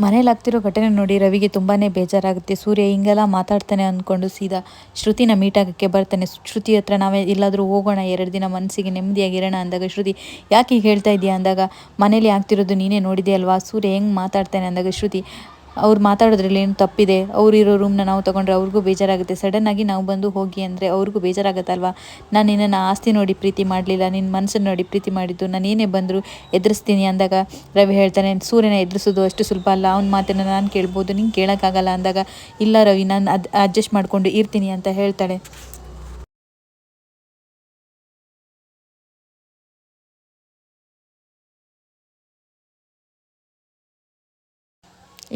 ಮನೇಲಿ ಆಗ್ತಿರೋ ಘಟನೆ ನೋಡಿ ರವಿಗೆ ತುಂಬಾ ಬೇಜಾರಾಗುತ್ತೆ. ಸೂರ್ಯ ಹಿಂಗೆಲ್ಲ ಮಾತಾಡ್ತಾನೆ ಅಂದ್ಕೊಂಡು ಸೀದಾ ಶ್ರುತಿನ ಮೀಟ್ ಆಗೋಕ್ಕೆ ಬರ್ತಾನೆ. ಶ್ರುತಿ ಹತ್ರ ನಾವೇ ಎಲ್ಲಾದರೂ ಹೋಗೋಣ 2 ದಿನ ಮನಸ್ಸಿಗೆ ನೆಮ್ಮದಿಯಾಗಿರೋಣ ಅಂದಾಗ ಶ್ರುತಿ ಯಾಕೆ ಹೀಗೆ ಹೇಳ್ತಾ ಇದೆಯಾ ಅಂದಾಗ ಮನೇಲಿ ಆಗ್ತಿರೋದು ನೀನೇ ನೋಡಿದೆ ಅಲ್ವಾ ಸೂರ್ಯ ಹೆಂಗೆ ಮಾತಾಡ್ತಾನೆ ಅಂದಾಗ ಶ್ರುತಿ ಅವ್ರು ಮಾತಾಡೋದ್ರಲ್ಲಿ ಏನು ತಪ್ಪಿದೆ, ಅವ್ರು ಇರೋ ರೂಮ್ನ ನಾವು ತೊಗೊಂಡ್ರೆ ಅವ್ರಿಗೂ ಬೇಜಾರಾಗುತ್ತೆ, ಸಡನ್ನಾಗಿ ನಾವು ಬಂದು ಹೋಗಿ ಅಂದರೆ ಅವ್ರಿಗೂ ಬೇಜಾರಾಗುತ್ತಲ್ವಾ. ನಾನು ನಿನ್ನನ್ನು ಆಸ್ತಿ ನೋಡಿ ಪ್ರೀತಿ ಮಾಡಲಿಲ್ಲ, ನಿನ್ನ ಮನಸ್ಸನ್ನು ನೋಡಿ ಪ್ರೀತಿ ಮಾಡಿದ್ದು, ನಾನು ಏನೇ ಬಂದರೂ ಎದುರಿಸ್ತೀನಿ ಅಂದಾಗ ರವಿ ಹೇಳ್ತಾನೆ ಸೂರ್ಯನ ಎದುರಿಸೋದು ಅಷ್ಟು ಸುಲಭ ಅಲ್ಲ, ಅವ್ನ ಮಾತನ್ನು ನಾನು ಕೇಳ್ಬೋದು ನಿಂಗೆ ಕೇಳೋಕ್ಕಾಗಲ್ಲ ಅಂದಾಗ ಇಲ್ಲ ರವಿ ನಾನು ಅಡ್ಜಸ್ಟ್ ಮಾಡಿಕೊಂಡು ಇರ್ತೀನಿ ಅಂತ ಹೇಳ್ತಾಳೆ.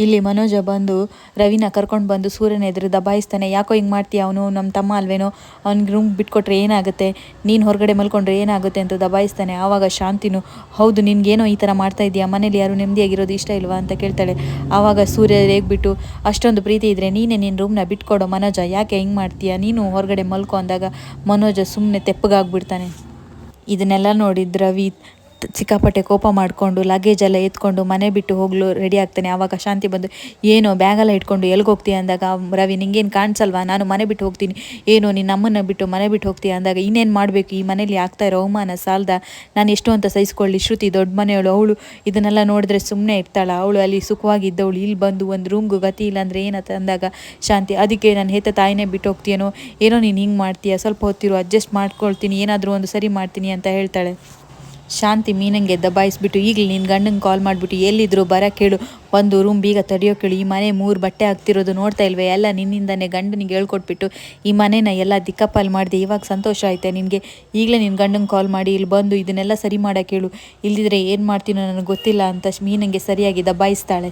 ಇಲ್ಲಿ ಮನೋಜ ಬಂದು ರವಿನ ಕರ್ಕೊಂಡು ಬಂದು ಸೂರ್ಯನ ಎದುರು ದಬಾಯಿಸ್ತಾನೆ. ಯಾಕೋ ಹಿಂಗೆ ಮಾಡ್ತೀಯ, ಅವನು ನಮ್ಮ ತಮ್ಮ ಅಲ್ವೇನೋ, ಅವ್ನಿಗೆ ರೂಮ್ ಬಿಟ್ಕೊಟ್ರೆ ಏನಾಗುತ್ತೆ, ನೀನು ಹೊರಗಡೆ ಮಲ್ಕೊಂಡ್ರೆ ಏನಾಗುತ್ತೆ ಅಂತ ದಬಾಯಿಸ್ತಾನೆ. ಆವಾಗ ಶಾಂತಿನು ಹೌದು ನಿನ್ಗೇನೋ ಈ ಥರ ಮಾಡ್ತಾ ಇದೆಯಾ, ಮನೇಲಿ ಯಾರು ನೆಮ್ಮದಿಯಾಗಿರೋದು ಇಷ್ಟ ಇಲ್ವಾ ಅಂತ ಕೇಳ್ತಾಳೆ. ಆವಾಗ ಸೂರ್ಯ ರೇಗ್ಬಿಟ್ಟು ಅಷ್ಟೊಂದು ಪ್ರೀತಿ ಇದ್ದರೆ ನೀನೇ ನಿನ್ನ ರೂಮ್ನ ಬಿಟ್ಕೊಡೋ ಮನೋಜ, ಯಾಕೆ ಹಿಂಗೆ ಮಾಡ್ತೀಯಾ, ನೀನು ಹೊರಗಡೆ ಮಲ್ಕೊ ಅಂದಾಗ ಮನೋಜ ಸುಮ್ಮನೆ ತೆಪ್ಪಗಾಗ್ಬಿಡ್ತಾನೆ. ಇದನ್ನೆಲ್ಲ ನೋಡಿದ ರವಿ ಸಿಕ್ಕಾಪಟ್ಟೆ ಕೋಪ ಮಾಡಿಕೊಂಡು ಲಗೇಜ್ ಎಲ್ಲ ಎತ್ಕೊಂಡು ಮನೆ ಬಿಟ್ಟು ಹೋಗಲು ರೆಡಿ ಆಗ್ತಾನೆ. ಆವಾಗ ಶಾಂತಿ ಬಂದು ಏನೋ ಬ್ಯಾಗೆಲ್ಲ ಇಟ್ಕೊಂಡು ಎಲ್ಗೆ ಹೋಗ್ತೀಯ ಅಂದಾಗ ರವಿ ನಿಂಗೇನು ಕಾಣಿಸಲ್ವಾ, ನಾನು ಮನೆ ಬಿಟ್ಟು ಹೋಗ್ತೀನಿ, ಏನೋ ನಿನ್ನ ಅಮ್ಮನ ಬಿಟ್ಟು ಮನೆ ಬಿಟ್ಟು ಹೋಗ್ತೀಯ ಅಂದಾಗ ಇನ್ನೇನು ಮಾಡಬೇಕು, ಈ ಮನೇಲಿ ಆಗ್ತಾ ಇರೋ ಅವಮಾನ ಸಾಲದ, ನಾನು ಎಷ್ಟು ಅಂತ ಸಹಿಸ್ಕೊಳ್ಳಿ. ಶ್ರುತಿ ದೊಡ್ಡ ಮನೆಯವಳು, ಅವಳು ಇದನ್ನೆಲ್ಲ ನೋಡಿದ್ರೆ ಸುಮ್ಮನೆ ಇರ್ತಾಳ, ಅವಳು ಅಲ್ಲಿ ಸುಖವಾಗಿದ್ದವಳು ಇಲ್ಲಿ ಬಂದು ಒಂದು ರೂಮ್ಗೂ ಗತಿ ಇಲ್ಲ ಅಂದರೆ ಏನಂತ ಅಂದಾಗ ಶಾಂತಿ ಅದಕ್ಕೆ ನಾನು ಹೆತ್ತ ತಾಯಿನೇ ಬಿಟ್ಟು ಹೋಗ್ತೀಯನೋ ಏನೋ ನೀನು ಹಿಂಗೆ ಮಾಡ್ತೀಯ, ಸ್ವಲ್ಪ ಹೊತ್ತಿರು ಅಡ್ಜಸ್ಟ್ ಮಾಡ್ಕೊಳ್ತೀನಿ, ಏನಾದರೂ ಒಂದು ಸರಿ ಮಾಡ್ತೀನಿ ಅಂತ ಹೇಳ್ತಾಳೆ. ಶಾಂತಿ ಮೀನಂಗೆ ದಬಾಯಿಸ್ಬಿಟ್ಟು ಈಗಲೇ ನಿನ್ನ ಗಂಡಂಗೆ ಕಾಲ್ ಮಾಡಿಬಿಟ್ಟು ಎಲ್ಲಿದ್ರು ಬರೋಕ್ಕೆ ಹೇಳು, ಒಂದು ರೂಮ್ ಬೀಗ ತಡೆಯೋಕೇಳು, ಈ ಮನೆ 3 ಬಟ್ಟೆ ಆಗ್ತಿರೋದು ನೋಡ್ತಾ ಇಲ್ವೇ, ಎಲ್ಲ ನಿನ್ನಿಂದನೇ ಗಂಡನಿಗೆ ಹೇಳ್ಕೊಟ್ಬಿಟ್ಟು ಈ ಮನೇನ ಎಲ್ಲ ದಿಕ್ಕಪ್ಪಲ್ಲಿ ಮಾಡಿದೆ, ಇವಾಗ ಸಂತೋಷ ಆಯ್ತೆ ನಿನಗೆ, ಈಗಲೇ ನಿನ್ನ ಗಂಡಂಗೆ ಕಾಲ್ ಮಾಡಿ ಇಲ್ಲಿ ಬಂದು ಇದನ್ನೆಲ್ಲ ಸರಿ ಮಾಡೋಕ್ಕೆ ಹೇಳು, ಇಲ್ದಿದ್ರೆ ಏನು ಮಾಡ್ತೀನೋ ನನಗೆ ಗೊತ್ತಿಲ್ಲ ಅಂತ ಮೀನಂಗೆ ಸರಿಯಾಗಿ ದಬಾಯಿಸ್ತಾಳೆ.